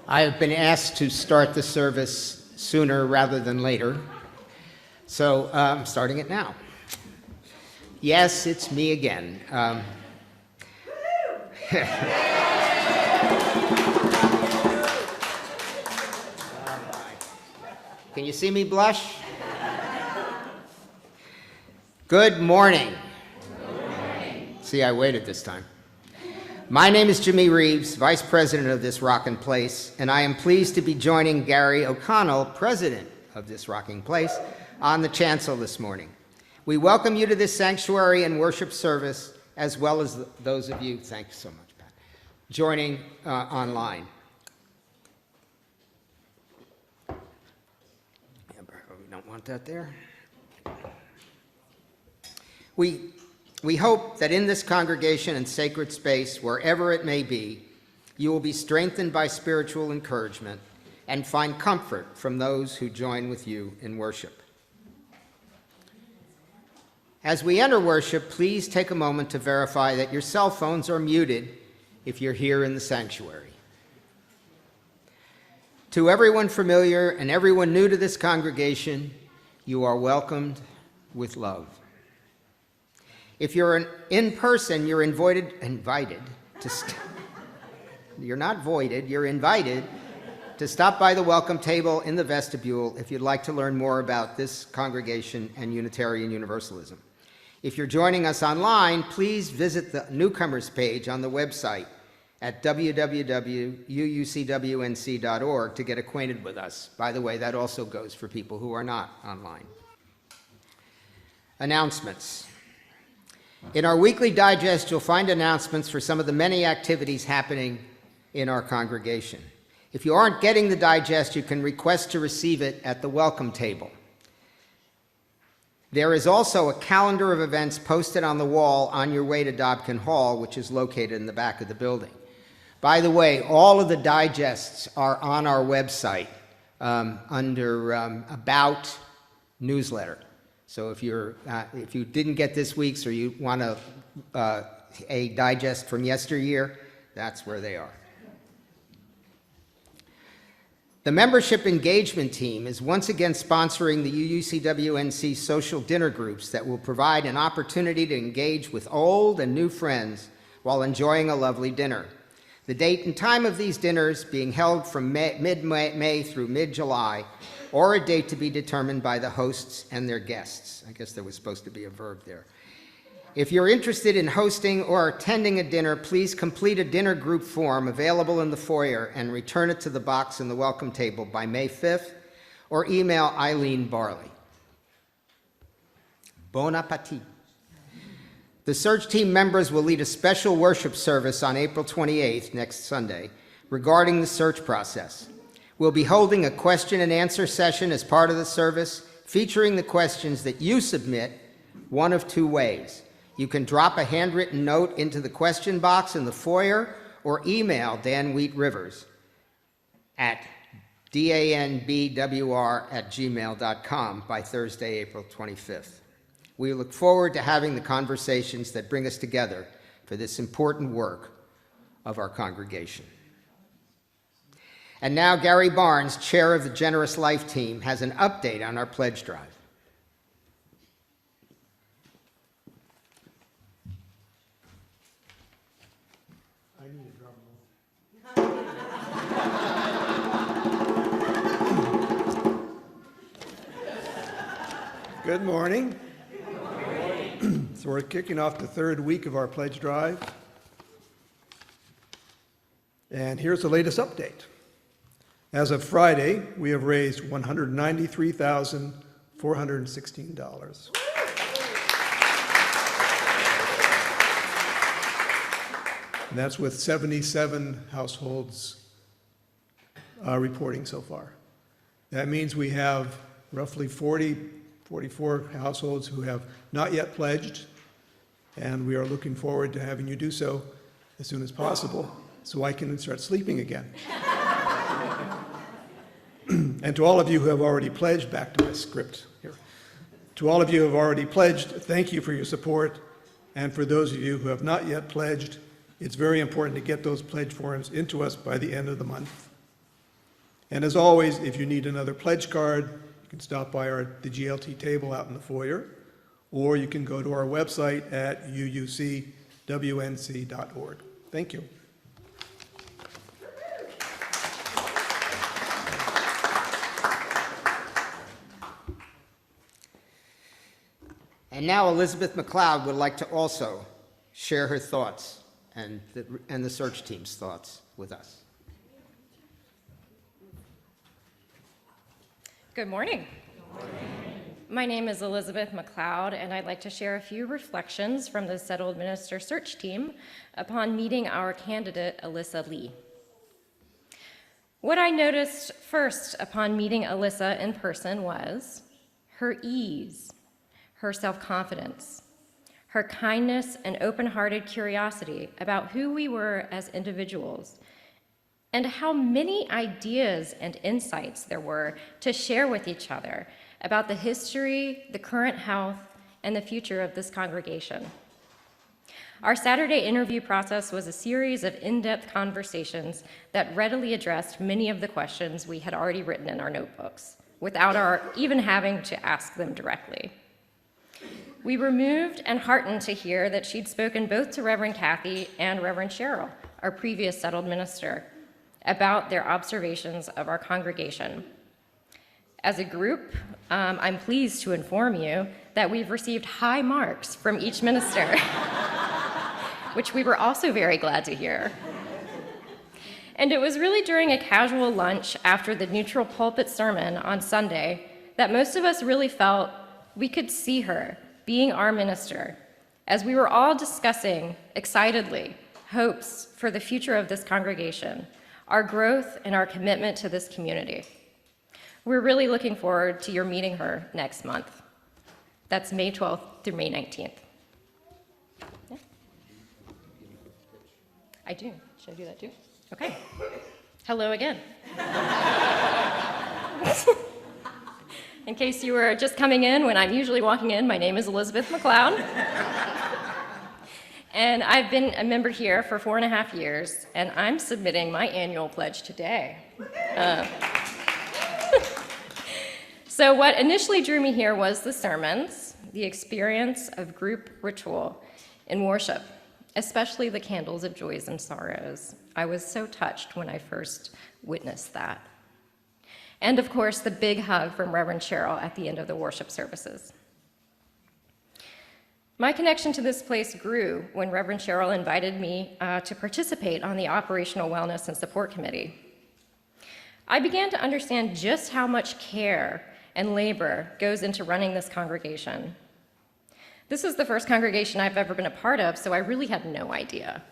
I have been asked to start the service sooner rather than later, so I'm starting it now. Yes, it's me again. Can you see me blush? Good morning. Good morning. See, I waited this time. My name is Jimmy Reeves, Vice President of This Rockin' Place, and I am pleased to be joining Gary O'Connell, President of This Rockin' Place, on the chancel this morning. We welcome you to this sanctuary and worship service, as well as those of you, thank you so much, Pat, joining online. We don't want that there. We hope that in this congregation and sacred space, wherever it may be, you will be strengthened by spiritual encouragement and find comfort from those who join with you in worship. As we enter worship, please take a moment to verify that your cell phones are muted if you're here in the sanctuary. To everyone familiar and everyone new to this congregation, you are welcomed with love. If you're in person, you're invited to you're not voided, you're invited to stop by the welcome table in the vestibule if you'd like to learn more about this congregation and Unitarian Universalism. If you're joining us online, please visit the newcomers page on the website at www.uucwnc.org to get acquainted with us. By the way, that also goes for people who are not online. Announcements. In our weekly digest, you'll find announcements for some of the many activities happening in our congregation. If you aren't getting the digest, you can request to receive it at the welcome table. There is also a calendar of events posted on the wall on your way to Dobkin Hall, which is located in the back of the building. By the way, all of the digests are on our website under About Newsletter. So if you didn't get this week's or you want a digest from yesteryear, that's where they are. The membership engagement team is once again sponsoring the UUCWNC social dinner groups that will provide an opportunity to engage with old and new friends while enjoying a lovely dinner. The date and time of these dinners being held from mid-May through mid-July, or a date to be determined by the hosts and their guests. I guess there was supposed to be a verb there. If you're interested in hosting or attending a dinner, please complete a dinner group form available in the foyer and return it to the box in the welcome table by May 5th, or email Eileen Barley. Bon appetit. The search team members will lead a special worship service on April 28th, next Sunday, regarding the search process. We'll be holding a question and answer session as part of the service, featuring the questions that you submit one of two ways. You can drop a handwritten note into the question box in the foyer or email Dan Wheat Rivers at danbwr@gmail.com by Thursday, April 25th. We look forward to having the conversations that bring us together for this important work of our congregation. And now Gary Barnes, chair of the Generous Life team, has an update on our pledge drive. I need a drum roll. Good morning. Good morning. So we're kicking off the third week of our pledge drive. And here's the latest update. As of Friday, we have raised $193,416. And that's with 77 households reporting so far. That means we have roughly 44 households who have not yet pledged, and we are looking forward to having you do so as soon as possible so I can start sleeping again. And to all of you who have already pledged, back to my script here. To all of you who have already pledged, thank you for your support. And for those of you who have not yet pledged, it's very important to get those pledge forms into us by the end of the month. And as always, if you need another pledge card, you can stop by the GLT table out in the foyer, or you can go to our website at uucwnc.org. Thank you. And now Elizabeth McLeod would like to also share her thoughts and the search team's thoughts with us. Good morning. My name is Elizabeth McLeod, and I'd like to share a few reflections from the Settled Minister search team upon meeting our candidate, Alyssa Lee. What I noticed first upon meeting Alyssa in person was her ease, her self-confidence, her kindness and open-hearted curiosity about who we were as individuals, and how many ideas and insights there were to share with each other about the history, the current health, and the future of this congregation. Our Saturday interview process was a series of in-depth conversations that readily addressed many of the questions we had already written in our notebooks, without our even having to ask them directly. We were moved and heartened to hear that she'd spoken both to Reverend Kathy and Reverend Cheryl, our previous settled minister, about their observations of our congregation. As a group, I'm pleased to inform you that we've received high marks from each minister, which we were also very glad to hear. And it was really during a casual lunch after the neutral pulpit sermon on Sunday that most of us really felt we could see her being our minister, as we were all discussing excitedly hopes for the future of this congregation, our growth and our commitment to this community. We're really looking forward to your meeting her next month. That's May 12th through May 19th. Yeah. I do. Should I do that too? Okay. Hello again. In case you were just coming in when I'm usually walking in, my name is Elizabeth McLeod. And I've been a member here for 4.5 years, and I'm submitting my annual pledge today. So what initially drew me here was the sermons, the experience of group ritual in worship, especially the candles of joys and sorrows. I was so touched when I first witnessed that. And of course, the big hug from Reverend Cheryl at the end of the worship services. My connection to this place grew when Reverend Cheryl invited me to participate on the Operational Wellness and Support Committee. I began to understand just how much care and labor goes into running this congregation. This is the first congregation I've ever been a part of, so I really had no idea.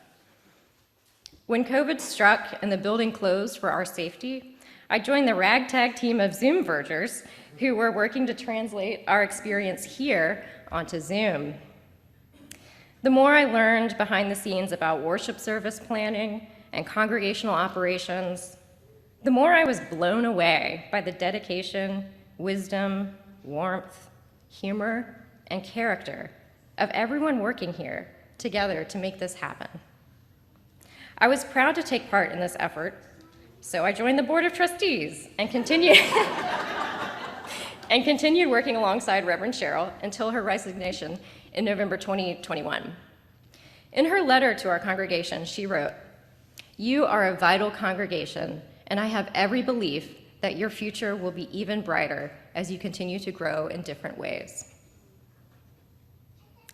When COVID struck and the building closed for our safety, I joined the ragtag team of Zoom vergers who were working to translate our experience here onto Zoom. The more I learned behind the scenes about worship service planning and congregational operations, the more I was blown away by the dedication, wisdom, warmth, humor, and character of everyone working here together to make this happen. I was proud to take part in this effort, so I joined the Board of Trustees and continued working alongside Reverend Cheryl until her resignation in November 2021. In her letter to our congregation, she wrote, "You are a vital congregation, and I have every belief that your future will be even brighter as you continue to grow in different ways."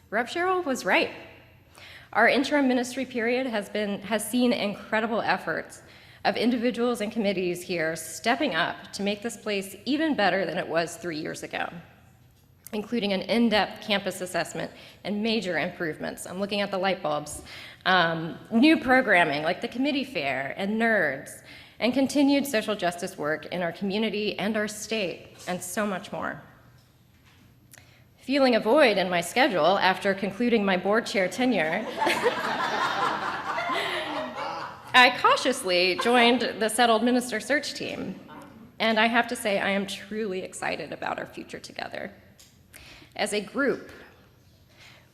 Rev Cheryl was right. Our interim ministry period has seen incredible efforts of individuals and committees here stepping up to make this place even better than it was 3 years ago, including an in-depth campus assessment and major improvements. I'm looking at the light bulbs. New programming like the committee fair and nerds, and continued social justice work in our community and our state, and so much more. Feeling a void in my schedule after concluding my board chair tenure, I cautiously joined the Settled Minister search team, and I have to say I am truly excited about our future together. As a group,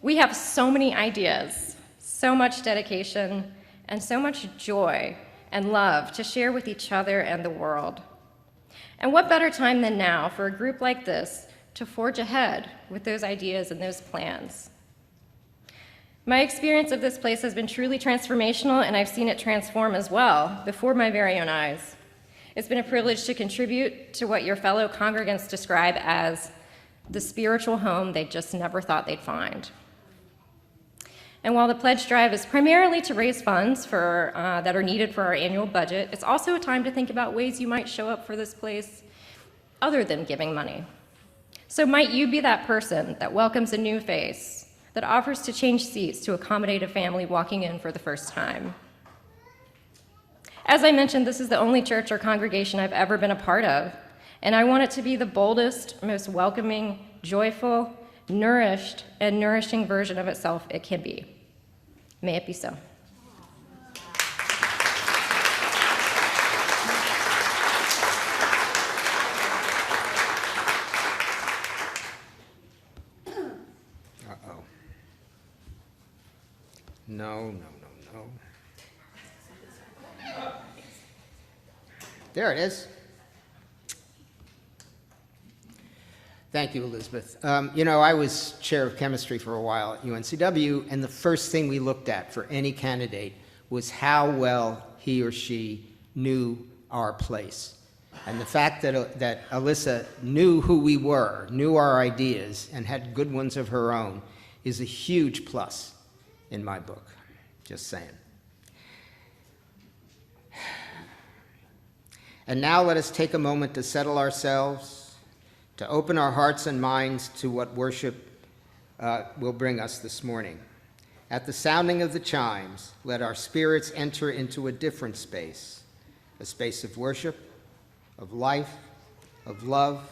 we have so many ideas, so much dedication, and so much joy and love to share with each other and the world. And what better time than now for a group like this to forge ahead with those ideas and those plans? My experience of this place has been truly transformational, and I've seen it transform as well before my very own eyes. It's been a privilege to contribute to what your fellow congregants describe as the spiritual home they just never thought they'd find. And while the pledge drive is primarily to raise funds that are needed for our annual budget, it's also a time to think about ways you might show up for this place other than giving money. So might you be that person that welcomes a new face, that offers to change seats to accommodate a family walking in for the first time? As I mentioned, this is the only church or congregation I've ever been a part of, and I want it to be the boldest, most welcoming, joyful, nourished, and nourishing version of itself it can be. May it be so. Uh-oh. No. There it is. Thank you, Elizabeth. I was chair of chemistry for a while at UNCW, and the first thing we looked at for any candidate was how well he or she knew our place. And the fact that Alyssa knew who we were, knew our ideas, and had good ones of her own is a huge plus in my book. Just saying. And now let us take a moment to settle ourselves, to open our hearts and minds to what worship will bring us this morning. At the sounding of the chimes, let our spirits enter into a different space, a space of worship, of life, of love,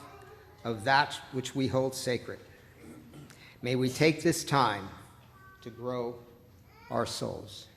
of that which we hold sacred. May we take this time to grow our souls.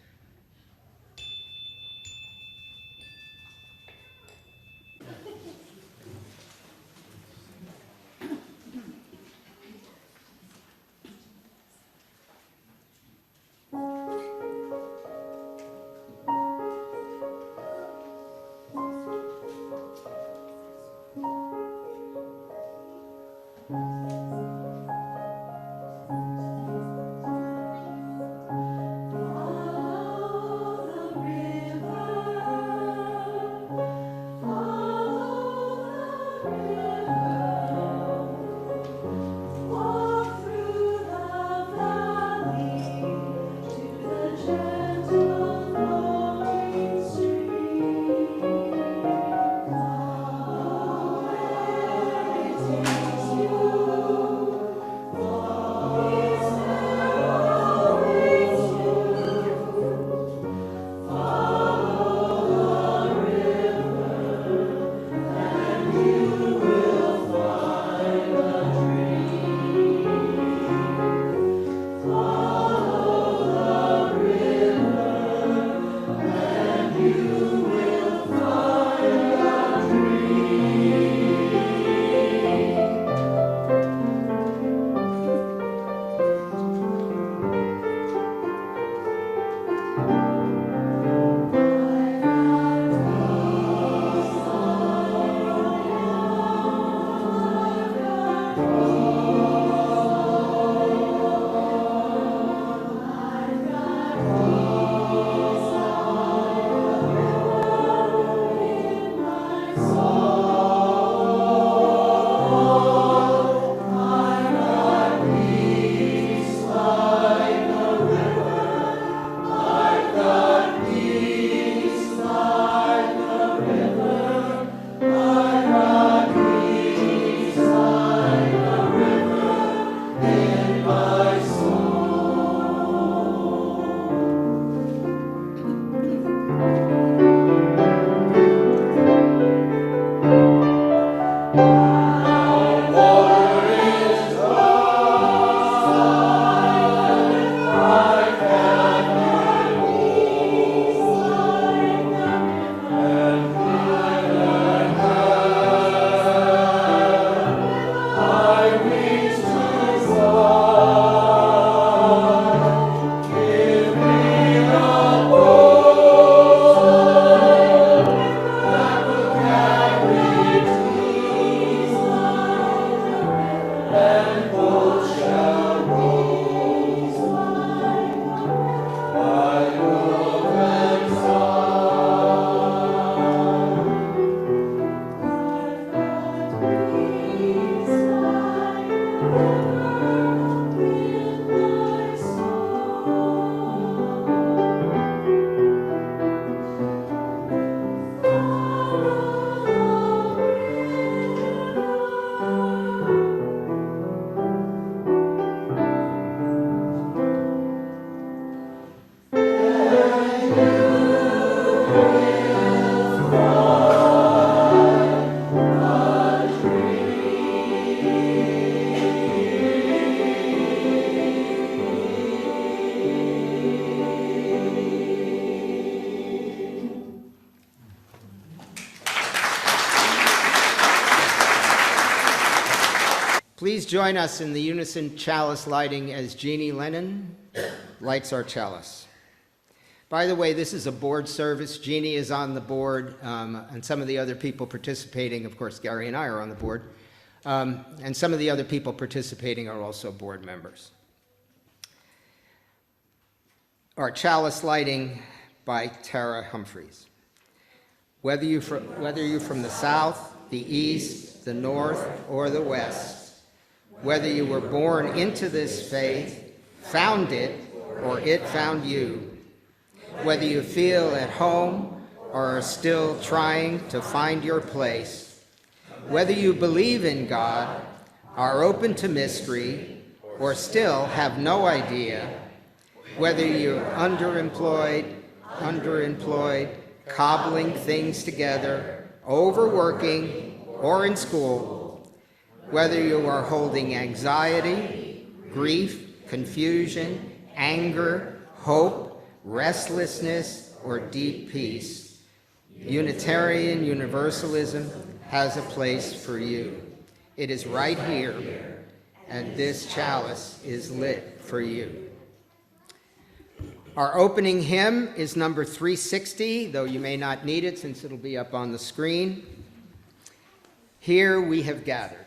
Please join us in the unison chalice lighting as Jeannie Lennon lights our chalice. By the way, this is a board service. Jeannie is on the board, and some of the other people participating, of course, Gary and I are on the board, and some of the other people participating are also board members. Our chalice lighting by Tara Humphreys. Whether you're from the south, the east, the north, or the west, whether you were born into this faith, found it, or it found you, whether you feel at home or are still trying to find your place, whether you believe in God, are open to mystery, or still have no idea, whether you're underemployed, cobbling things together, overworking, or in school, whether you are holding anxiety, grief, confusion, anger, hope, restlessness, or deep peace, Unitarian Universalism has a place for you. It is right here, and this chalice is lit for you. Our opening hymn is number 360, though you may not need it since it'll be up on the screen. Here we have gathered.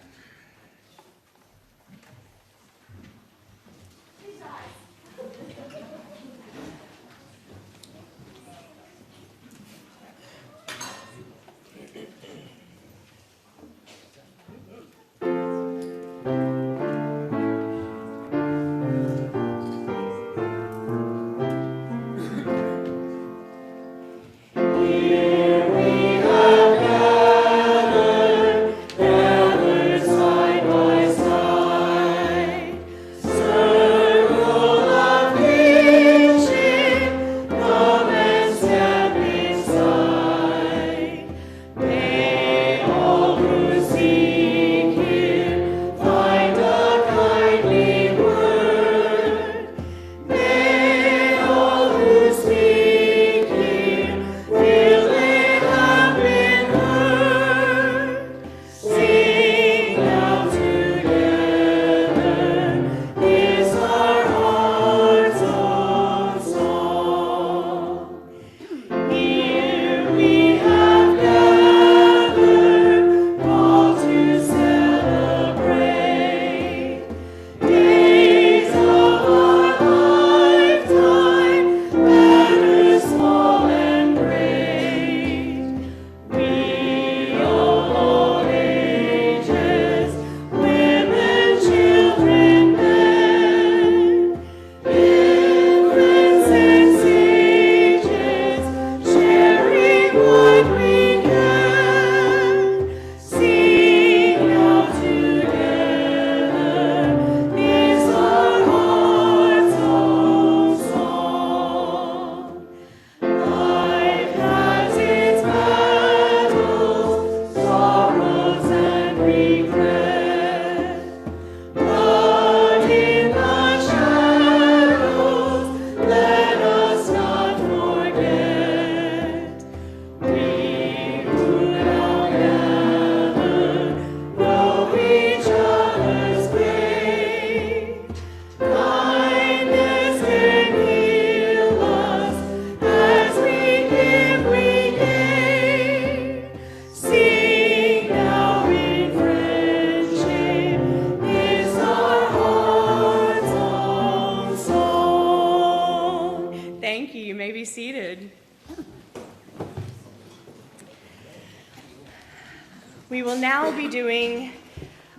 We will now be doing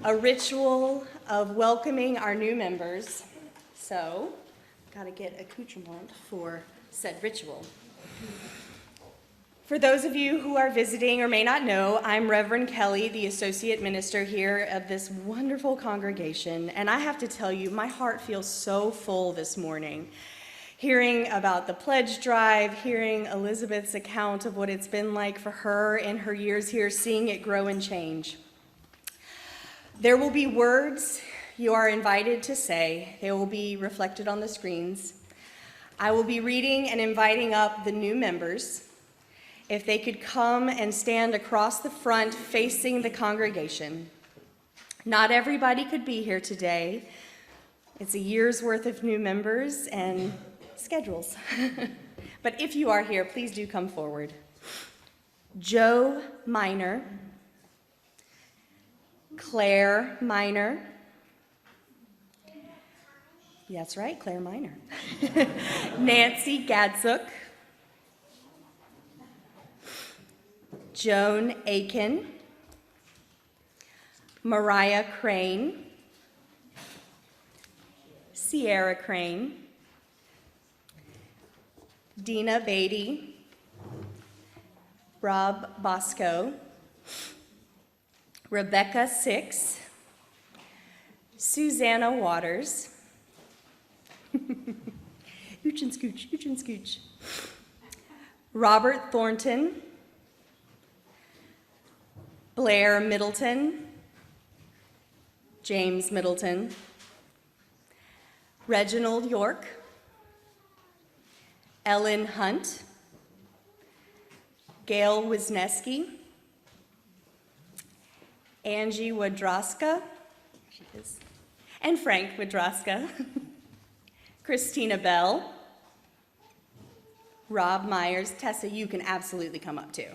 a ritual of welcoming our new members. So, got to get accoutrement for said ritual. For those of you who are visiting or may not know, I'm Reverend Kelly, the Associate Minister here of this wonderful congregation, and I have to tell you, my heart feels so full this morning. Hearing about the pledge drive, hearing Elizabeth's account of what it's been like for her in her years here, seeing it grow and change. There will be words you are invited to say. They will be reflected on the screens. I will be reading and inviting up the new members. If they could come and stand across the front facing the congregation. Not everybody could be here today. It's a year's worth of new members and schedules. But if you are here, please do come forward. Joe Miner, Claire Miner. That's right, Claire Miner. Nancy Gadzuk, Joan Aiken, Mariah Crane, Sierra Crane, Dina Beatty, Rob Bosco, Rebecca Six, Susanna Waters, Ooch and Scooch, Ooch and Scooch, Robert Thornton, Blair Middleton, James Middleton, Reginald York, Ellen Hunt, Gail Wisniewski, Angie Wodroska, and Frank Wodroska, Christina Bell, Rob Myers. Tessa, you can absolutely come up too.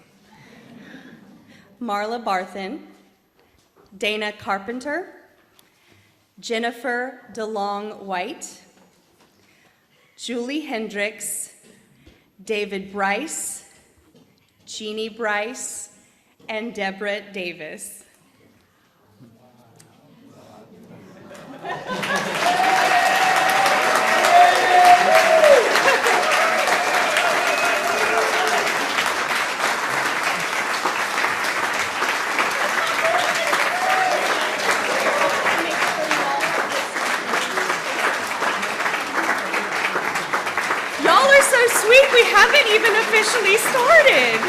Marla Barthen, Dana Carpenter, Jennifer DeLong White, Julie Hendricks, David Bryce, Jeannie Bryce, and Deborah Davis. Sweet, we haven't even officially started.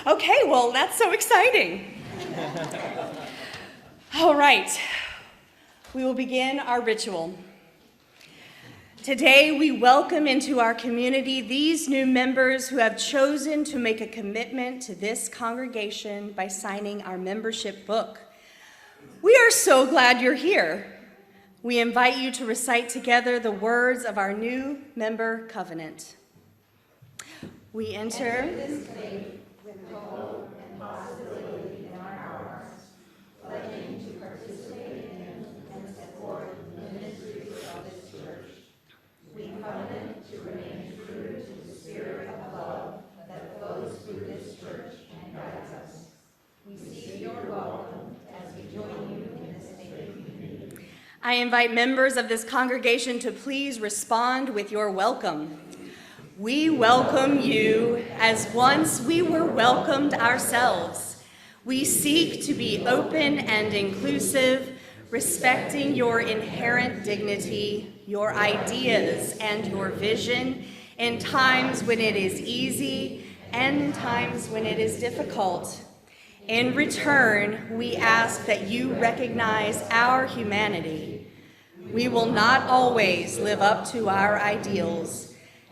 Okay, well, that's so exciting. All right, we will begin our ritual. Today, we welcome into our community these new members who have chosen to make a commitment to this congregation by signing our membership book. We are so glad you're here. We invite you to recite together the words of our new member covenant. We enter this faith with hope and possibility in our hearts, pledging to participate in and support the ministries of this church. We covenant to remain true to the spirit of love that flows through this church and guides us. We seek your welcome as we join you in this faith community. I invite members of this congregation to please respond with your welcome. We welcome you as once we were welcomed ourselves. We seek to be open and inclusive, respecting your inherent dignity, your ideas, and your vision in times when it is easy and in times when it is difficult. In return, we ask that you recognize our humanity. We will not always live up to our ideals,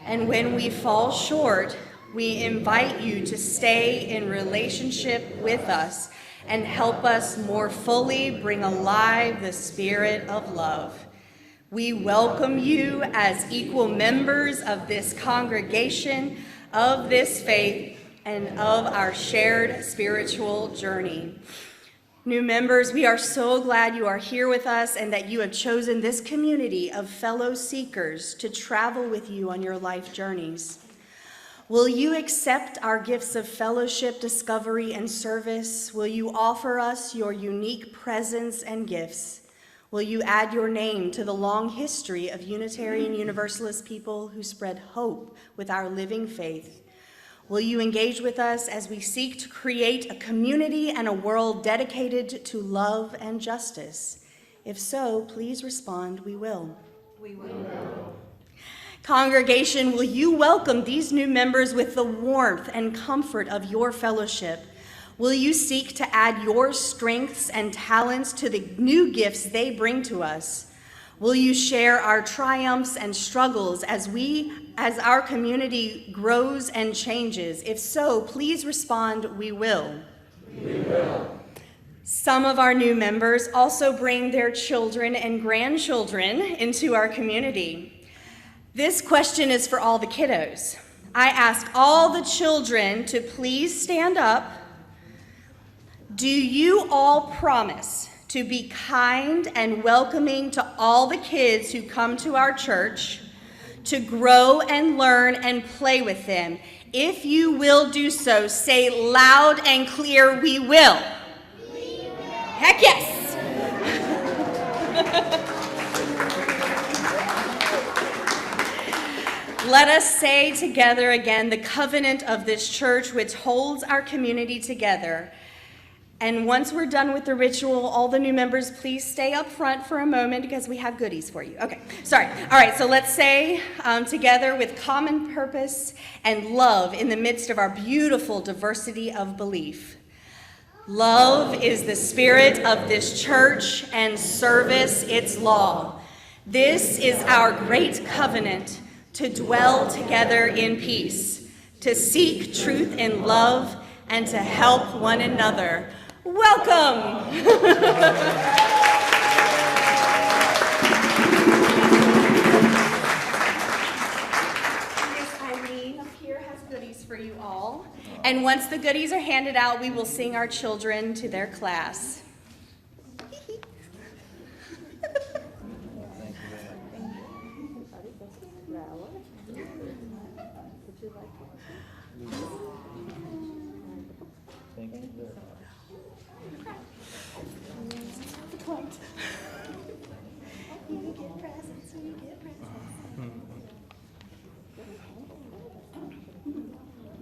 and when we fall short, we invite you to stay in relationship with us and help us more fully bring alive the spirit of love. We welcome you as equal members of this congregation, of this faith, and of our shared spiritual journey. New members, we are so glad you are here with us and that you have chosen this community of fellow seekers to travel with you on your life journeys. Will you accept our gifts of fellowship, discovery, and service? Will you offer us your unique presence and gifts? Will you add your name to the long history of Unitarian Universalist people who spread hope with our living faith? Will you engage with us as we seek to create a community and a world dedicated to love and justice? If so, please respond, we will. We will. Congregation, will you welcome these new members with the warmth and comfort of your fellowship? Will you seek to add your strengths and talents to the new gifts they bring to us? Will you share our triumphs and struggles as our community grows and changes? If so, please respond, we will. We will. Some of our new members also bring their children and grandchildren into our community. This question is for all the kiddos. I ask all the children to please stand up. Do you all promise to be kind and welcoming to all the kids who come to our church, to grow and learn and play with them? If you will do so, say loud and clear, we will. We will. Heck yes. Let us say together again the covenant of this church which holds our community together. And once we're done with the ritual, all the new members, please stay up front for a moment because we have goodies for you. Okay, sorry. All right, so let's say together with common purpose and love in the midst of our beautiful diversity of belief. Love is the spirit of this church and service its law. This is our great covenant to dwell together in peace, to seek truth in love, and to help one another. Welcome! Miss Irene up here has goodies for you all. And once the goodies are handed out, we will sing our children to their class.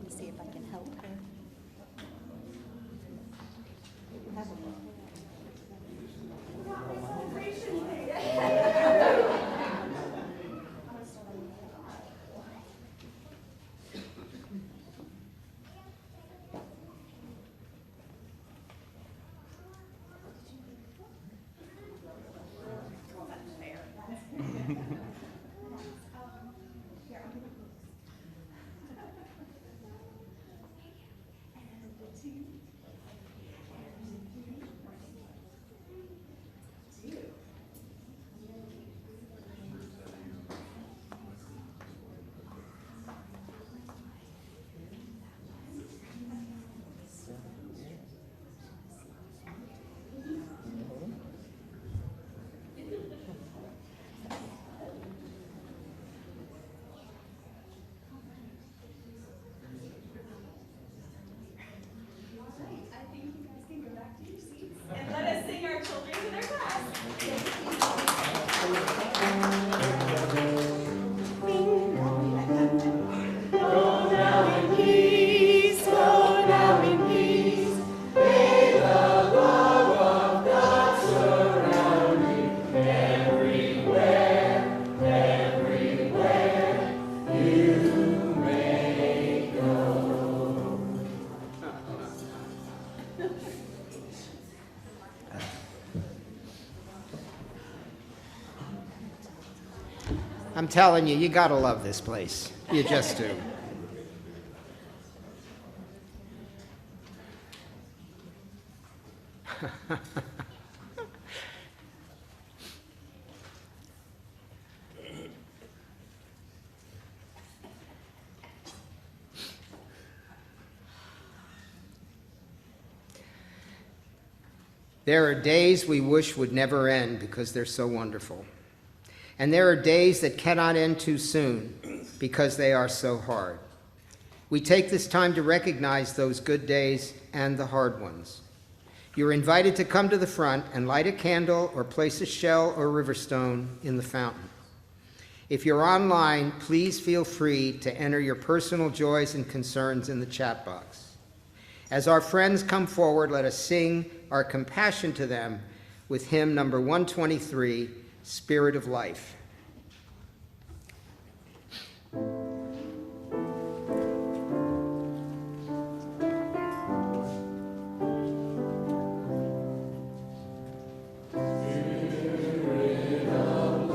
See if I can help her. I'm telling you, you gotta love this place. You just do. There are days we wish would never end because they're so wonderful. And there are days that cannot end too soon because they are so hard. We take this time to recognize those good days and the hard ones. You're invited to come to the front and light a candle or place a shell or riverstone in the fountain. If you're online, please feel free to enter your personal joys and concerns in the chat box. As our friends come forward, let us sing our compassion to them with hymn number 123, Spirit of Life. Spirit of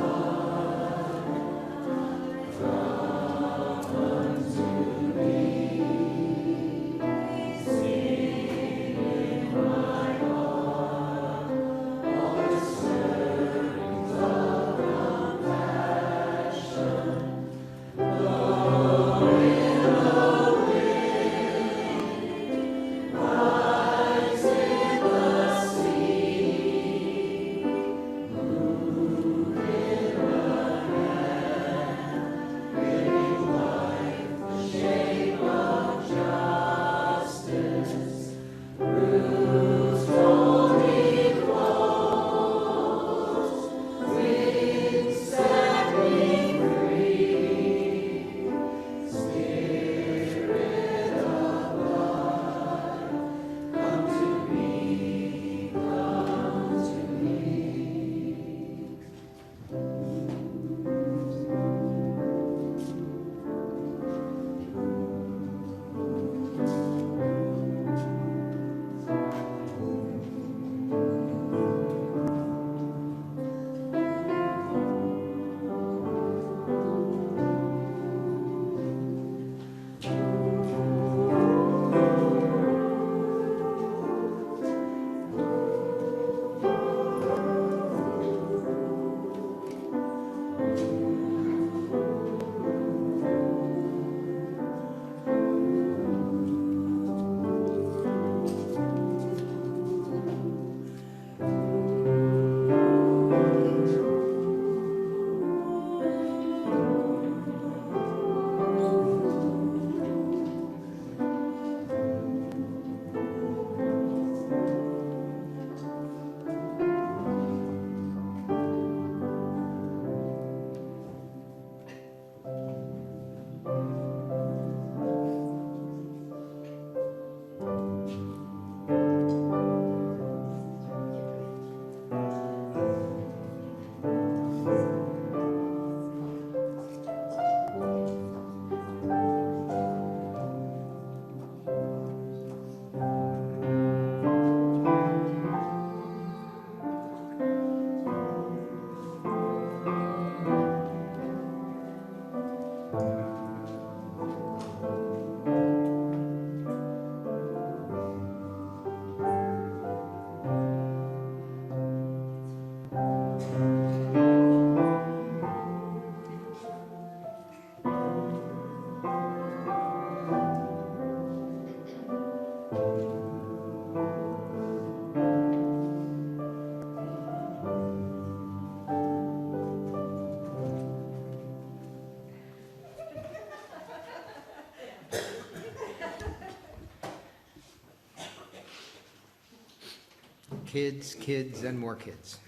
Kids, kids, and more kids.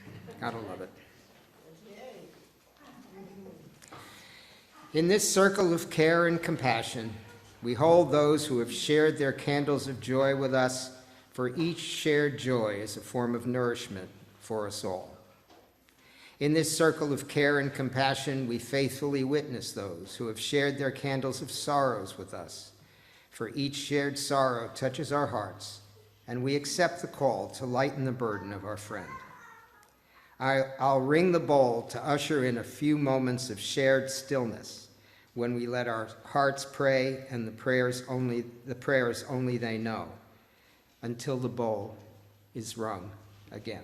Gotta love it. In this circle of care and compassion, we hold those who have shared their candles of joy with us, for each shared joy is a form of nourishment for us all. In this circle of care and compassion, we faithfully witness those who have shared their candles of sorrows with us, for each shared sorrow touches our hearts, and we accept the call to lighten the burden of our friend. I'll ring the bowl to usher in a few moments of shared stillness when we let our hearts pray and the prayers only they know, until the bowl is rung again.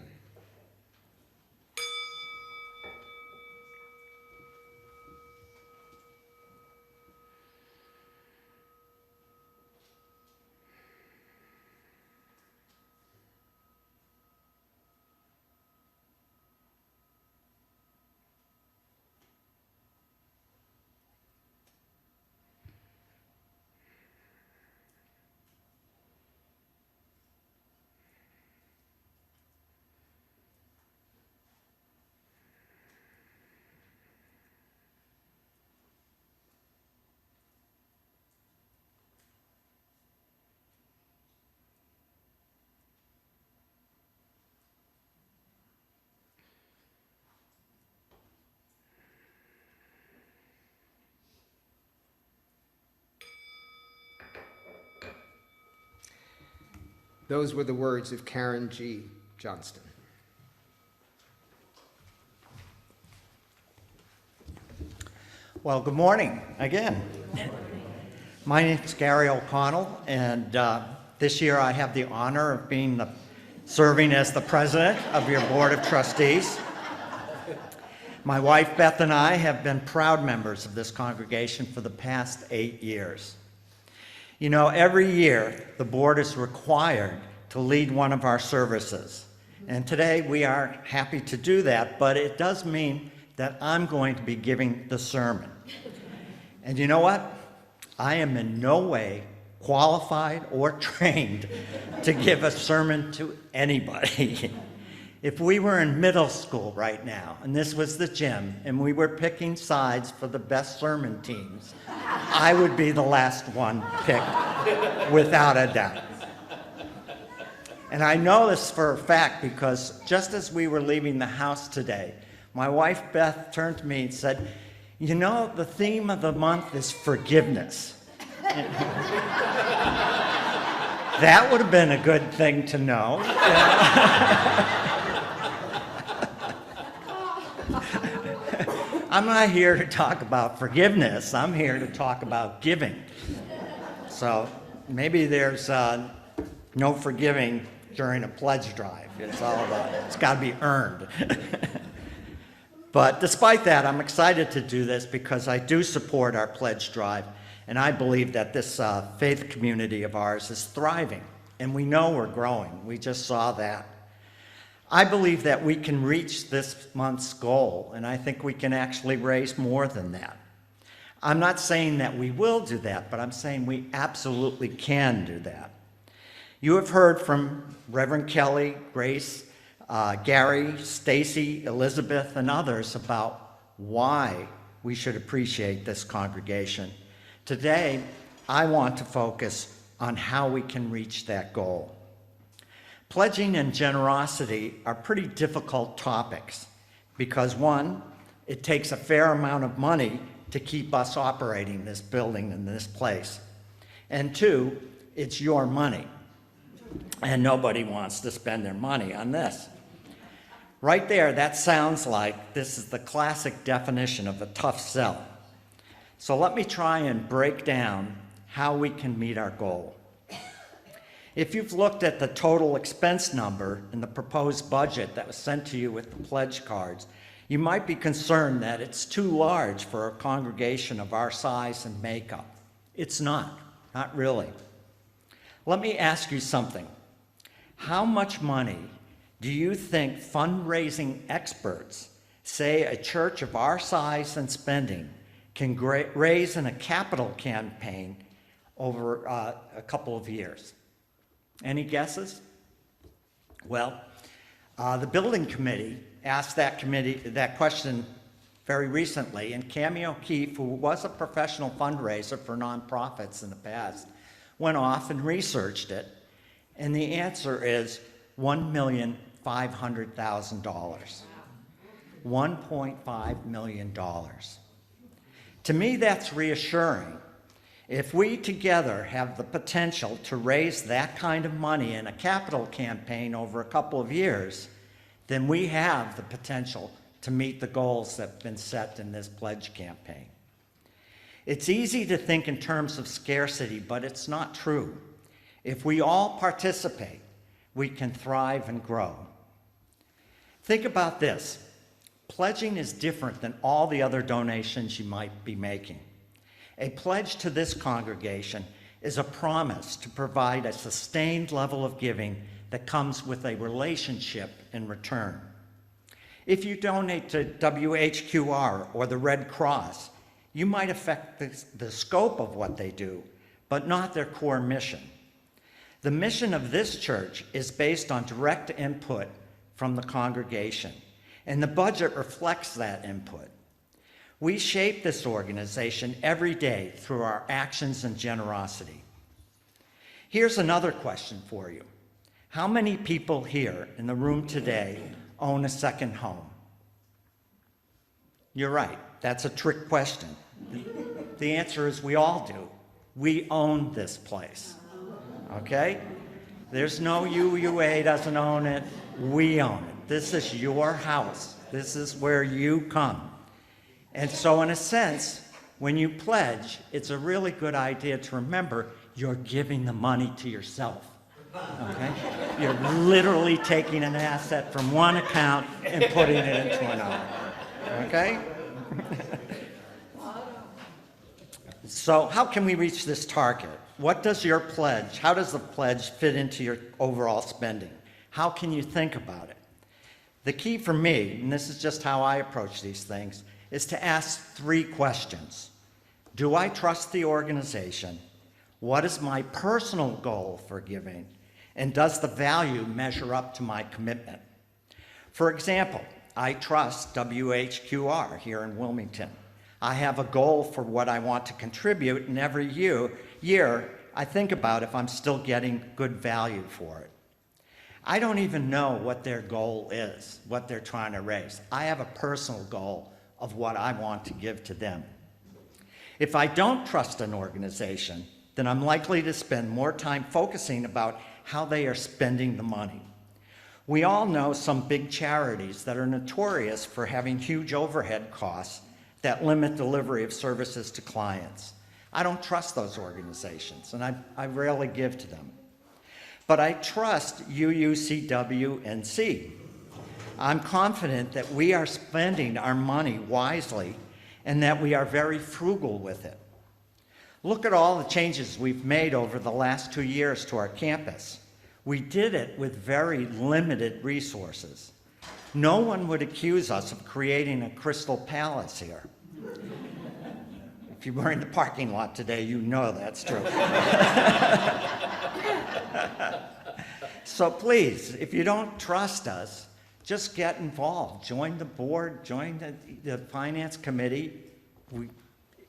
Those were the words of Karen G. Johnston. Well, good morning again. My name is Gary O'Connell, and this year I have the honor of serving as the president of your Board of Trustees. My wife Beth and I have been proud members of this congregation for the past 8 years. You know, every year the board is required to lead one of our services. And today we are happy to do that, but it does mean that I'm going to be giving the sermon. And you know what? I am in no way qualified or trained to give a sermon to anybody. If we were in middle school right now, and this was the gym, and we were picking sides for the best sermon teams, I would be the last one picked, without a doubt. And I know this for a fact because just as we were leaving the house today, my wife Beth turned to me and said, "You know, the theme of the month is forgiveness." That would have been a good thing to know. I'm not here to talk about forgiveness. I'm here to talk about giving. So maybe there's no forgiving during a pledge drive. It's all about it. It's got to be earned. But despite that, I'm excited to do this because I do support our pledge drive, and I believe that this faith community of ours is thriving, and we know we're growing. We just saw that. I believe that we can reach this month's goal, and I think we can actually raise more than that. I'm not saying that we will do that, but I'm saying we absolutely can do that. You have heard from Reverend Kelly, Grace, Gary, Stacy, Elizabeth, and others about why we should appreciate this congregation. Today, I want to focus on how we can reach that goal. Pledging and generosity are pretty difficult topics because, one, it takes a fair amount of money to keep us operating this building and this place. And two, it's your money. And nobody wants to spend their money on this. Right there, that sounds like this is the classic definition of a tough sell. So let me try and break down how we can meet our goal. If you've looked at the total expense number in the proposed budget that was sent to you with the pledge cards, you might be concerned that it's too large for a congregation of our size and makeup. It's not really. Let me ask you something. How much money do you think fundraising experts say a church of our size and spending can raise in a capital campaign over a couple of years? Any guesses? Well, The building committee asked that question very recently, and Cami O'Keefe, who was a professional fundraiser for nonprofits in the past, went off and researched it, and the answer is $1,500,000. $1.5 million. To me, that's reassuring. If we together have the potential to raise that kind of money in a capital campaign over a couple of years, then we have the potential to meet the goals that have been set in this pledge campaign. It's easy to think in terms of scarcity, but it's not true. If we all participate, we can thrive and grow. Think about this. Pledging is different than all the other donations you might be making. A pledge to this congregation is a promise to provide a sustained level of giving that comes with a relationship in return. If you donate to WHQR or the Red Cross, you might affect the scope of what they do, but not their core mission. The mission of this church is based on direct input from the congregation, and the budget reflects that input. We shape this organization every day through our actions and generosity. Here's another question for you. How many people here in the room today own a second home? You're right, that's a trick question. The answer is we all do. We own this place, okay? There's no UUA doesn't own it, we own it. This is your house. This is where you come. And so in a sense, when you pledge, it's a really good idea to remember you're giving the money to yourself, okay? You're literally taking an asset from one account and putting it into another, okay? So how can we reach this target? What does your pledge, how does the pledge fit into your overall spending? How can you think about it? The key for me, and this is just how I approach these things, is to ask 3 questions. Do I trust the organization? What is my personal goal for giving? And does the value measure up to my commitment? For example, I trust WHQR here in Wilmington. I have a goal for what I want to contribute, and every year I think about if I'm still getting good value for it. I don't even know what their goal is, what they're trying to raise. I have a personal goal of what I want to give to them. If I don't trust an organization, then I'm likely to spend more time focusing about how they are spending the money. We all know some big charities that are notorious for having huge overhead costs that limit delivery of services to clients. I don't trust those organizations, and I rarely give to them. But I trust UUCWNC. I'm confident that we are spending our money wisely and that we are very frugal with it. Look at all the changes we've made over the last 2 years to our campus. We did it with very limited resources. No one would accuse us of creating a crystal palace here. If you were in the parking lot today, you know that's true. So please, if you don't trust us, just get involved. Join the board, join the finance committee.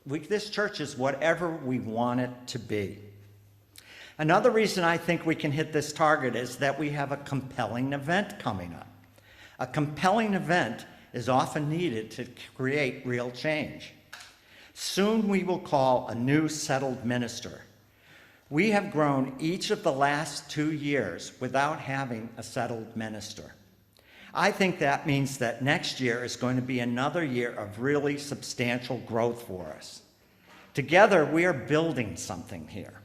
This church is whatever we want it to be. Another reason I think we can hit this target is that we have a compelling event coming up. A compelling event is often needed to create real change. Soon we will call a new settled minister. We have grown each of the last 2 years without having a settled minister. I think that means that next year is going to be another year of really substantial growth for us. Together, we are building something here.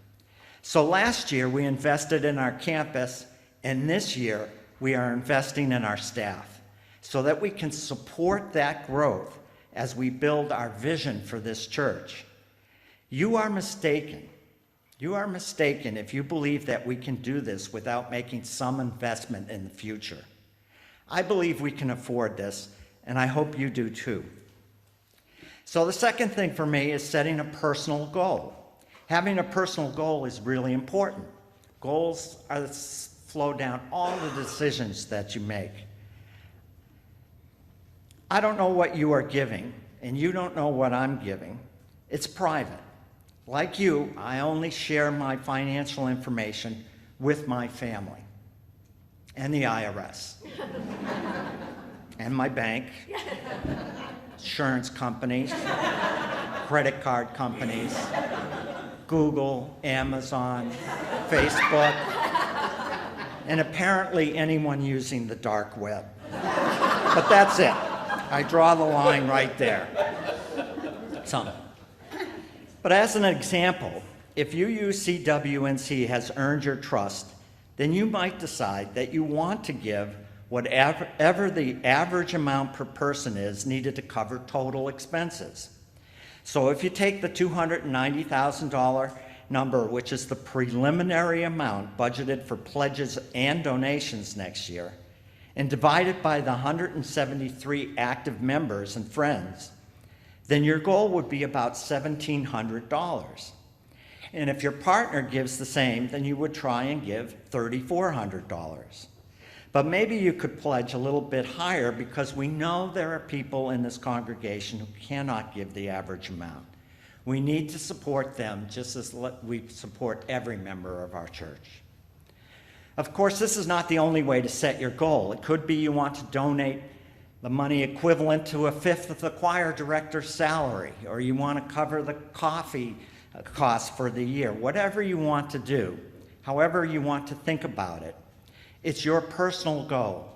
So last year, we invested in our campus, and this year, we are investing in our staff so that we can support that growth as we build our vision for this church. You are mistaken. You are mistaken if you believe that we can do this without making some investment in the future. I believe we can afford this, and I hope you do too. So the second thing for me is setting a personal goal. Having a personal goal is really important. Goals flow down all the decisions that you make. I don't know what you are giving, and you don't know what I'm giving. It's private. Like you, I only share my financial information with my family and the IRS and my bank, insurance companies, credit card companies, Google, Amazon, Facebook, and apparently anyone using the dark web. But that's it. I draw the line right there. But as an example, if UUCWNC has earned your trust, then you might decide that you want to give whatever the average amount per person is needed to cover total expenses. So if you take the $290,000 number, which is the preliminary amount budgeted for pledges and donations next year, and divide it by the 173 active members and friends, then your goal would be about $1,700. And if your partner gives the same, then you would try and give $3,400. But maybe you could pledge a little bit higher, because we know there are people in this congregation who cannot give the average amount. We need to support them just as we support every member of our church. Of course, this is not the only way to set your goal. It could be you want to donate the money equivalent to a fifth of the choir director's salary, or you want to cover the coffee costs for the year. Whatever you want to do, however you want to think about it, it's your personal goal.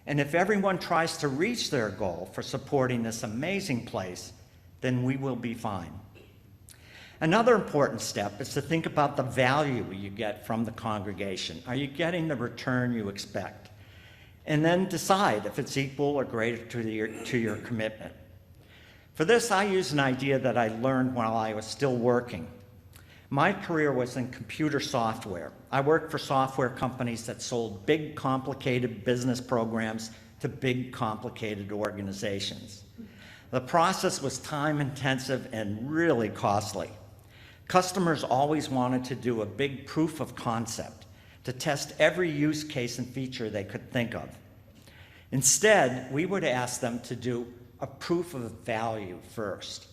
And if everyone tries to reach their goal for supporting this amazing place, then we will be fine. Another important step is to think about the value you get from the congregation. Are you getting the return you expect? And then decide if it's equal or greater to your commitment. For this, I use an idea that I learned while I was still working. My career was in computer software. I worked for software companies that sold big, complicated business programs to big, complicated organizations. The process was time-intensive and really costly. Customers always wanted to do a big proof of concept, to test every use case and feature they could think of. Instead, we would ask them to do a proof of value first,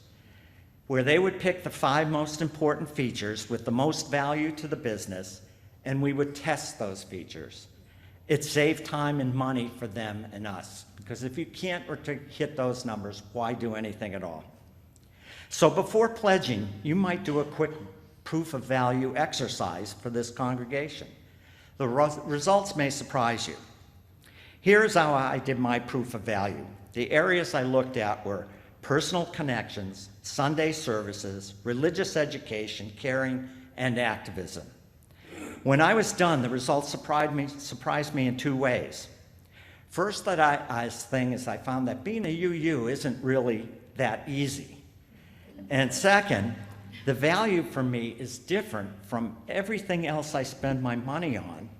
where they would pick the 5 most important features with the most value to the business, and we would test those features. It saved time and money for them and us, because if you can't hit those numbers, why do anything at all? So before pledging, you might do a quick proof of value exercise for this congregation. The results may surprise you. Here's how I did my proof of value. The areas I looked at were personal connections, Sunday services, religious education, caring, and activism. When I was done, the results surprised me in 2 ways. First, I found that being a UU isn't really that easy. And second, the value for me is different from everything else I spend my money on,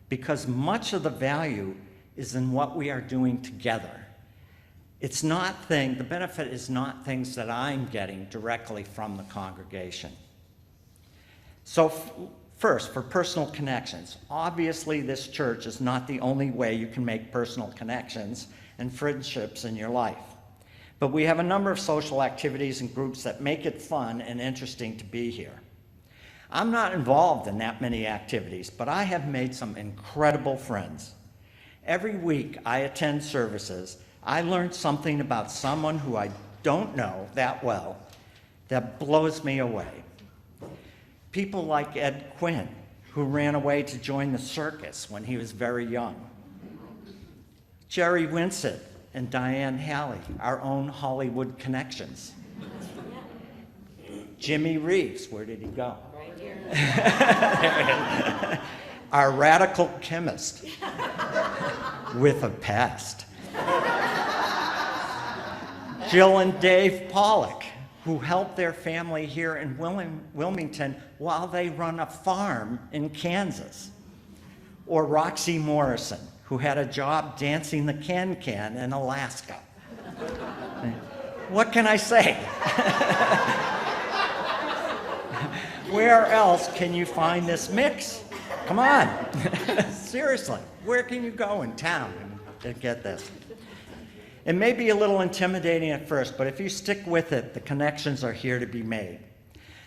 because much of the value is in what we are doing together. The benefit is not things that I'm getting directly from the congregation. So first, for personal connections, obviously this church is not the only way you can make personal connections and friendships in your life. But we have a number of social activities and groups that make it fun and interesting to be here. I'm not involved in that many activities, but I have made some incredible friends. Every week I attend services, I learn something about someone who I don't know that well that blows me away. People like Ed Quinn, who ran away to join the circus when he was very young. Jerry Winsett and Diane Halley, our own Hollywood connections. Jimmy Reeves, where did he go? Right here. Our radical chemist with a past. Jill and Dave Pollock, who helped their family here in Wilmington while they run a farm in Kansas. Or Roxy Morrison, who had a job dancing the can-can in Alaska. What can I say? Where else can you find this mix? Come on. Seriously, where can you go in town and get this? It may be a little intimidating at first, but if you stick with it, the connections are here to be made.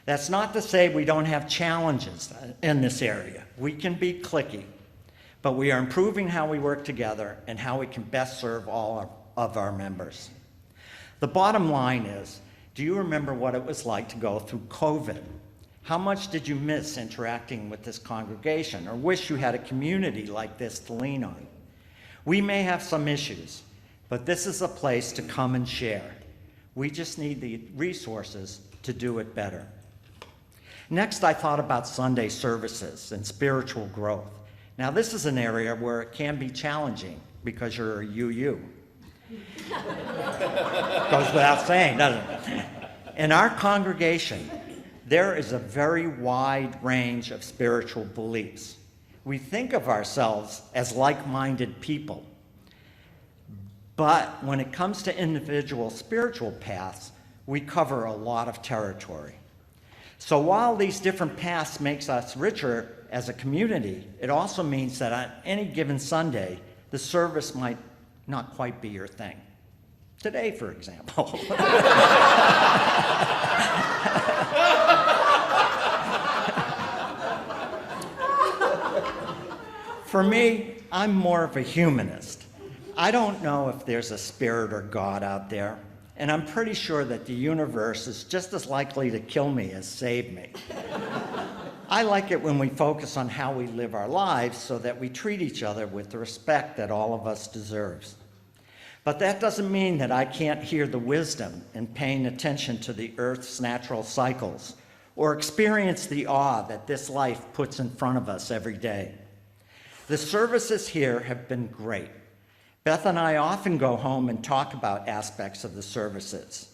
That's not to say we don't have challenges in this area. We can be cliquey, but we are improving how we work together and how we can best serve all of our members. The bottom line is, do you remember what it was like to go through COVID? How much did you miss interacting with this congregation or wish you had a community like this to lean on? We may have some issues, but this is a place to come and share. We just need the resources to do it better. Next, I thought about Sunday services and spiritual growth. Now, this is an area where it can be challenging because you're a UU. Goes without saying, doesn't it? In our congregation, there is a very wide range of spiritual beliefs. We think of ourselves as like-minded people. But when it comes to individual spiritual paths, we cover a lot of territory. So while these different paths makes us richer as a community, it also means that on any given Sunday, the service might not quite be your thing. Today, for example. For me, I'm more of a humanist. I don't know if there's a spirit or God out there, and I'm pretty sure that the universe is just as likely to kill me as save me. I like it when we focus on how we live our lives so that we treat each other with the respect that all of us deserves. But that doesn't mean that I can't hear the wisdom in paying attention to the Earth's natural cycles or experience the awe that this life puts in front of us every day. The services here have been great. Beth and I often go home and talk about aspects of the services.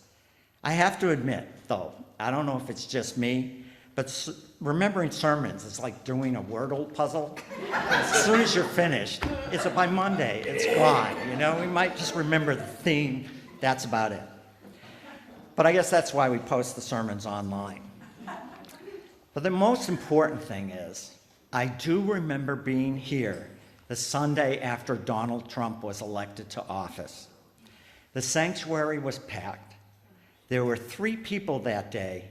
I have to admit, though, I don't know if it's just me, but remembering sermons is like doing a Wordle puzzle. As soon as you're finished, it's by Monday, it's gone. You know, we might just remember the theme, that's about it. But I guess that's why we post the sermons online. But the most important thing is, I do remember being here the Sunday after Donald Trump was elected to office. The sanctuary was packed. There were 3 people that day,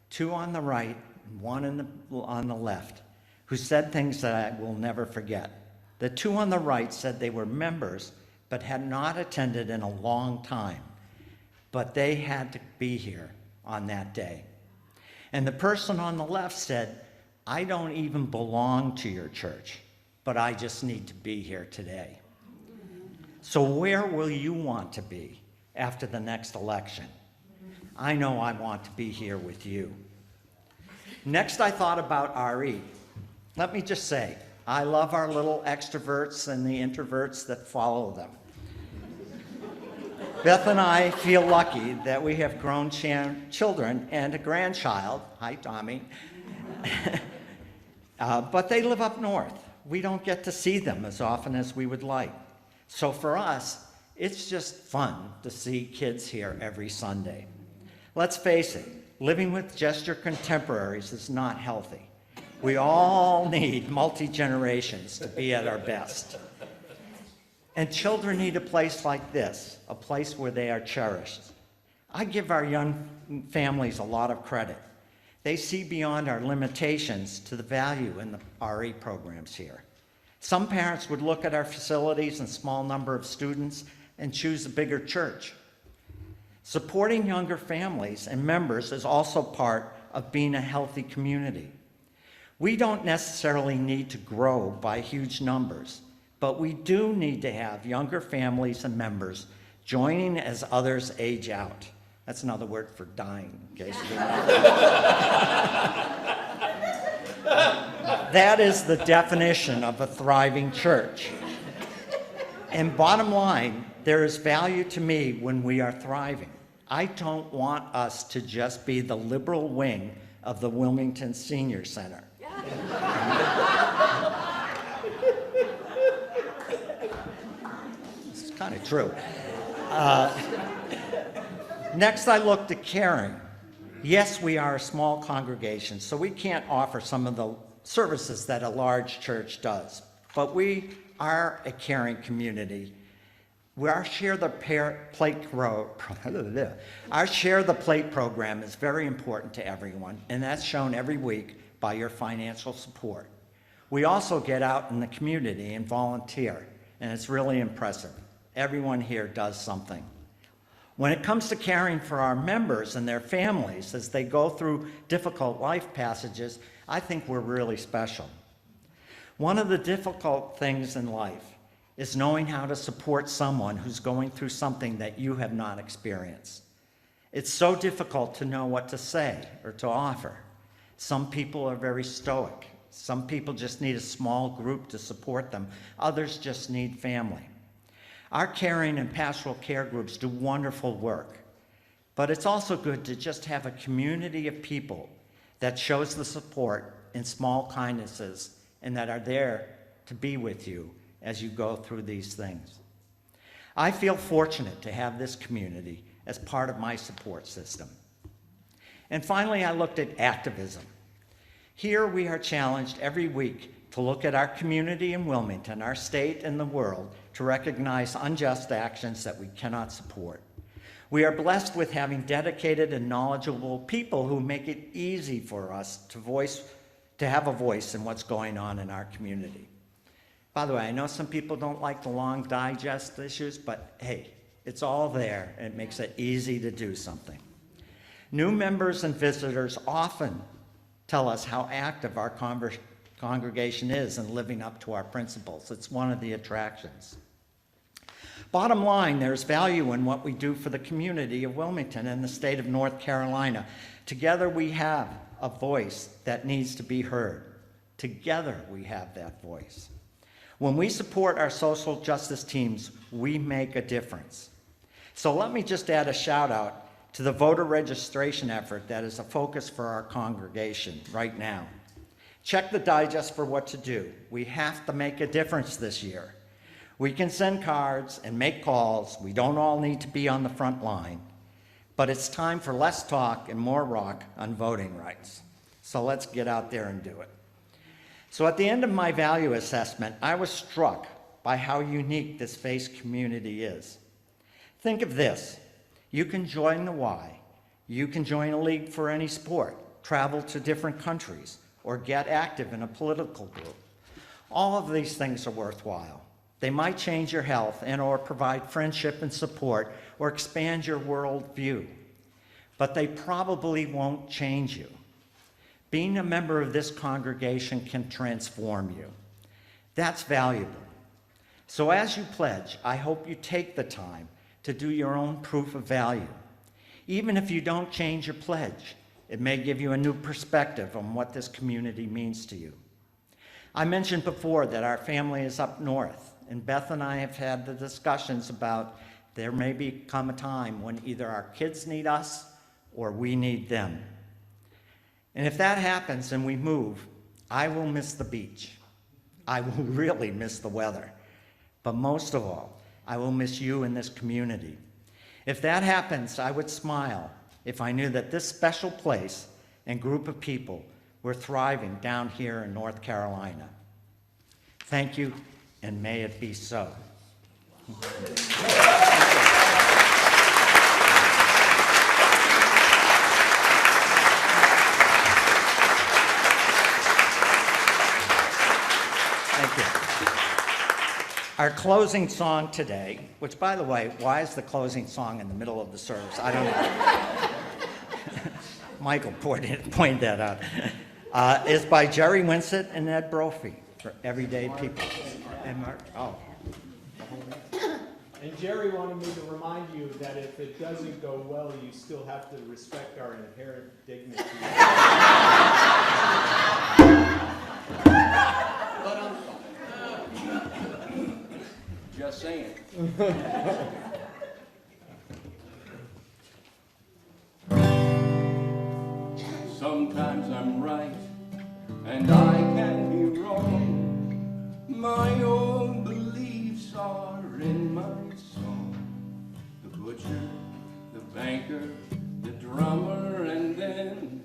2 on the right and 1 on the left, who said things that I will never forget. The 2 on the right said they were members but had not attended in a long time, but they had to be here on that day. And the person on the left said, I don't even belong to your church, but I just need to be here today. So where will you want to be after the next election? I know I want to be here with you. Next, I thought about RE. Let me just say, I love our little extroverts and the introverts that follow them. Beth and I feel lucky that we have grown children and a grandchild. Hi, Tommy. But they live up north. We don't get to see them as often as we would like. So for us, it's just fun to see kids here every Sunday. Let's face it, living with just your contemporaries is not healthy. We all need multi-generations to be at our best. And children need a place like this, a place where they are cherished. I give our young families a lot of credit. They see beyond our limitations to the value in the RE programs here. Some parents would look at our facilities and small number of students and choose a bigger church. Supporting younger families and members is also part of being a healthy community. We don't necessarily need to grow by huge numbers, but we do need to have younger families and members joining as others age out. That's another word for dying, in case you didn't know. That is the definition of a thriving church. And bottom line, there is value to me when we are thriving. I don't want us to just be the liberal wing of the Wilmington Senior Center. This is kind of true. Next, I looked at caring. Yes, we are a small congregation, so we can't offer some of the services that a large church does, but we are a caring community, Our Share the Plate program is very important to everyone, and that's shown every week by your financial support. We also get out in the community and volunteer, and it's really impressive. Everyone here does something. When it comes to caring for our members and their families as they go through difficult life passages, I think we're really special. One of the difficult things in life is knowing how to support someone who's going through something that you have not experienced. It's so difficult to know what to say or to offer. Some people are very stoic. Some people just need a small group to support them. Others just need family. Our caring and pastoral care groups do wonderful work, but it's also good to just have a community of people that shows the support in small kindnesses and that are there to be with you as you go through these things. I feel fortunate to have this community as part of my support system. And finally, I looked at activism. Here we are challenged every week to look at our community in Wilmington, our state, and the world to recognize unjust actions that we cannot support. We are blessed with having dedicated and knowledgeable people who make it easy for us to have a voice in what's going on in our community. By the way, I know some people don't like the long digest issues, but hey, it's all there, and it makes it easy to do something. New members and visitors often tell us how active our congregation is in living up to our principles. It's one of the attractions. Bottom line, there's value in what we do for the community of Wilmington and the state of North Carolina. Together we have a voice that needs to be heard. Together we have that voice. When we support our social justice teams, we make a difference. So let me just add a shout out to the voter registration effort that is a focus for our congregation right now. Check the digest for what to do. We have to make a difference this year. We can send cards and make calls. We don't all need to be on the front line. But it's time for less talk and more rock on voting rights. So let's get out there and do it. So at the end of my value assessment, I was struck by how unique this faith community is. Think of this. You can join the Y. You can join a league for any sport, travel to different countries, or get active in a political group. All of these things are worthwhile. They might change your health and or provide friendship and support or expand your worldview, but they probably won't change you. Being a member of this congregation can transform you. That's valuable. So as you pledge, I hope you take the time to do your own proof of value. Even if you don't change your pledge, it may give you a new perspective on what this community means to you. I mentioned before that our family is up north, and Beth and I have had the discussions about there may come a time when either our kids need us or we need them. And if that happens and we move, I will miss the beach. I will really miss the weather. But most of all, I will miss you in this community. If that happens, I would smile if I knew that this special place and group of people were thriving down here in North Carolina. Thank you, and may it be so. Thank you. Our closing song today, which, by the way, why is the closing song in the middle of the service? I don't know. Michael pointed that out. Is by Jerry Winsett and Ed Brophy for Everyday People. And Mark, oh. And Jerry wanted me to remind you that if it doesn't go well, you still have to respect our inherent dignity. Just saying. Sometimes I'm right, and I can be wrong. My own beliefs are in my song. The butcher, the banker, the drummer, and then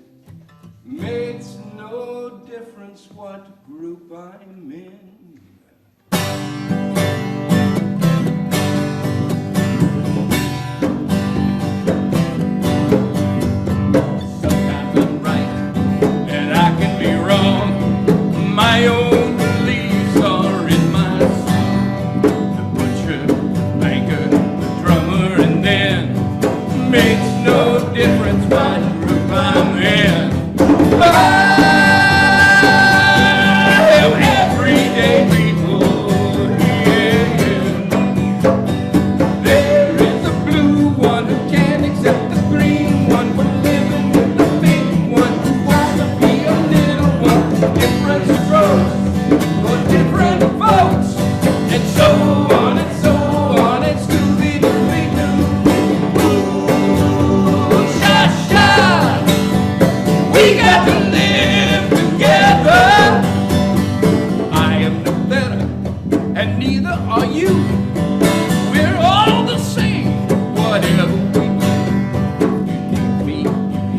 makes no difference what group I'm in. on and so on and Scooby-Dooby-Doo. Ooh, sha-sha, we got to live together. I am no better, and neither are you. We're all the same, whatever we do. You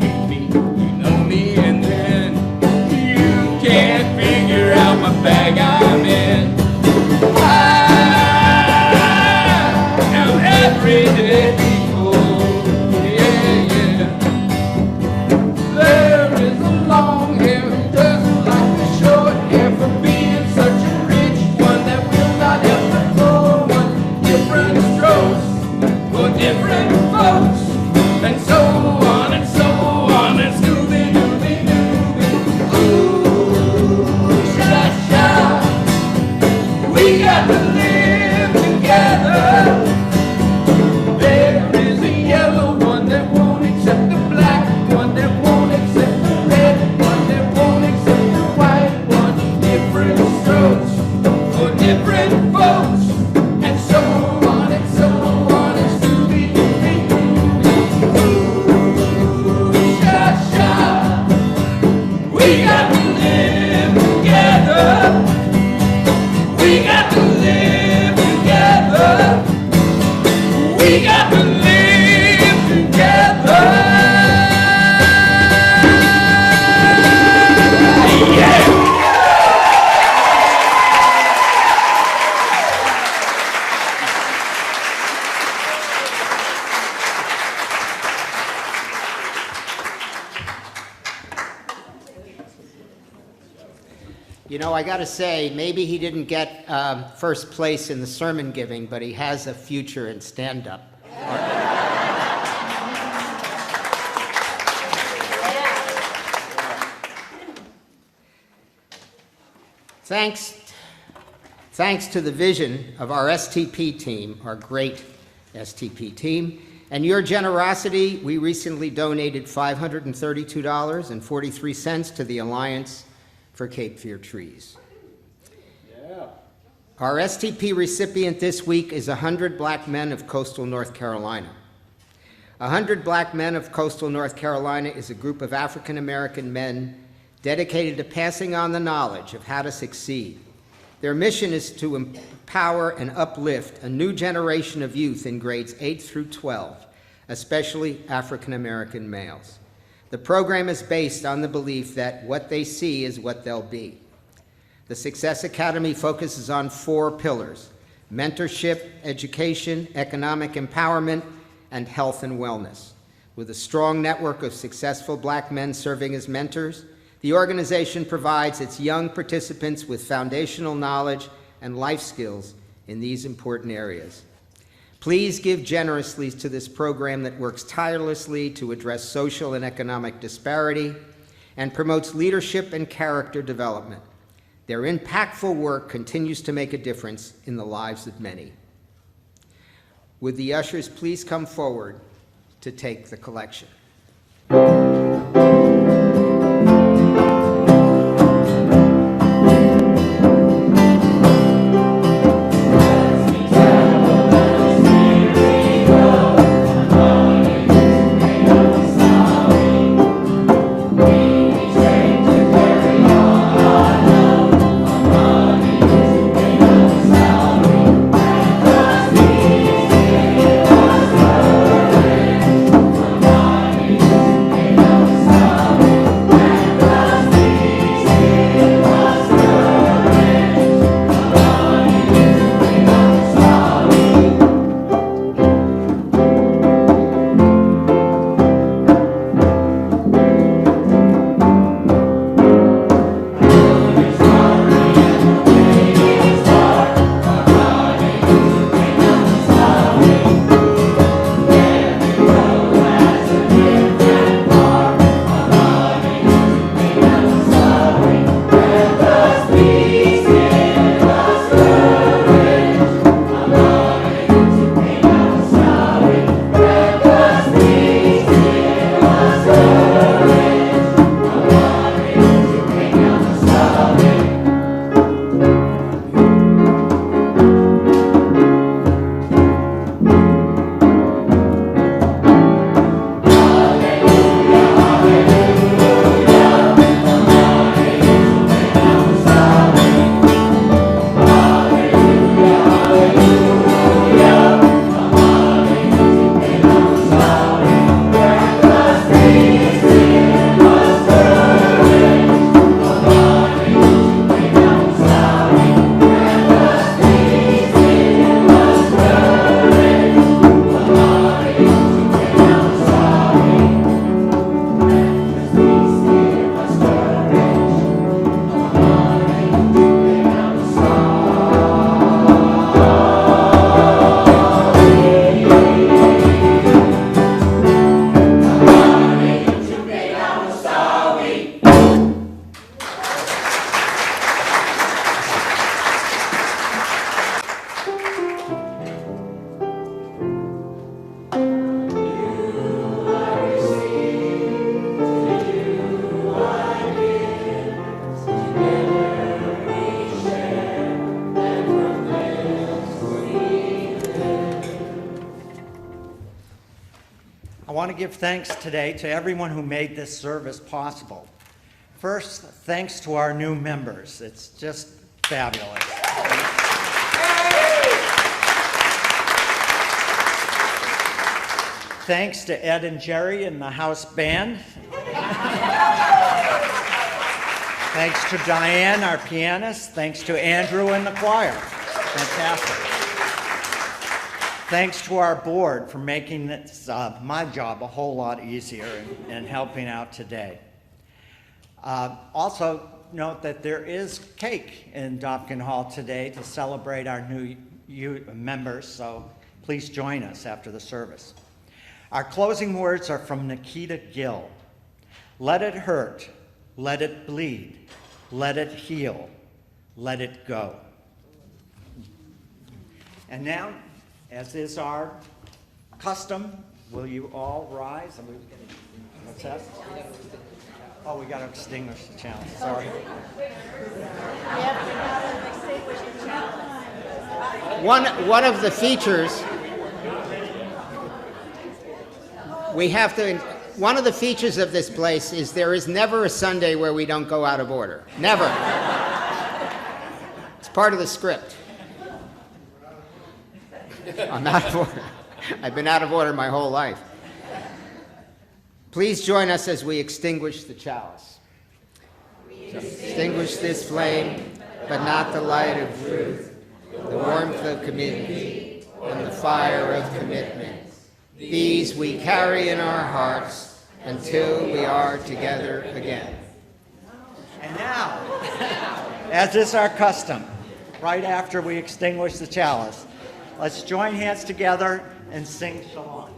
hate me, you know me, and then you can't figure out what bag I'm in. I am everyday people, yeah, yeah. There is a long hair who doesn't like the short hair for being such a rich one that will not ever go one. Different strokes for different folks, and so on and so on and Scooby-Dooby-Dooby. Ooh, sha-sha, we got to live together. There is a yellow one that won't accept the black one, that won't accept the red one, that won't accept the white one. Different strokes for different folks, and so on and so on and Scooby-Dooby-Doo. Ooh, sha-sha, we got to live together. We got to live together. We got to live together. Yeah. You know, I got to say, maybe he didn't get first place in the sermon giving, but he has a future in stand-up. Thanks to the vision of our STP team, our great STP team, and your generosity, we recently donated $532.43 to the Alliance for Cape Fear Trees. Our STP recipient this week is 100 Black Men of Coastal North Carolina. 100 Black Men of Coastal North Carolina is a group of African American men dedicated to passing on the knowledge of how to succeed. Their mission is to empower and uplift a new generation of youth in grades 8 through 12, especially African American males. The program is based on the belief that what they see is what they'll be. The Success Academy focuses on 4 pillars: mentorship, education, economic empowerment, and health and wellness. With a strong network of successful Black men serving as mentors, the organization provides its young participants with foundational knowledge and life skills in these important areas. Please give generously to this program that works tirelessly to address social and economic disparity and promotes leadership and character development. Their impactful work continues to make a difference in the lives of many. Would the ushers please come forward to take the collection? want to give thanks today to everyone who made this service possible. First, thanks to our new members. It's just fabulous. Thanks to Ed and Jerry in the house band. Thanks to Diane, our pianist. Thanks to Andrew and the choir. Fantastic. Thanks to our board for making this, my job a whole lot easier and helping out today. Also, note that there is cake in Dobkin Hall today to celebrate our new members, so please join us after the service. Our closing words are from Nikita Gill. Let it hurt, let it bleed, let it heal, let it go. And now, as is our custom, will you all rise? What's that? Oh, we got to extinguish the chalice, sorry. One of the features, one of the features of this place is there is never a Sunday where we don't go out of order. Never. It's part of the script. I'm out of order. I've been out of order my whole life. Please join us as we extinguish the chalice. Extinguish this flame, but not the light of truth, the warmth of community, and the fire of commitment. These we carry in our hearts until we are together again. And now, as is our custom, right after we extinguish the chalice, let's join hands together and sing Shalom.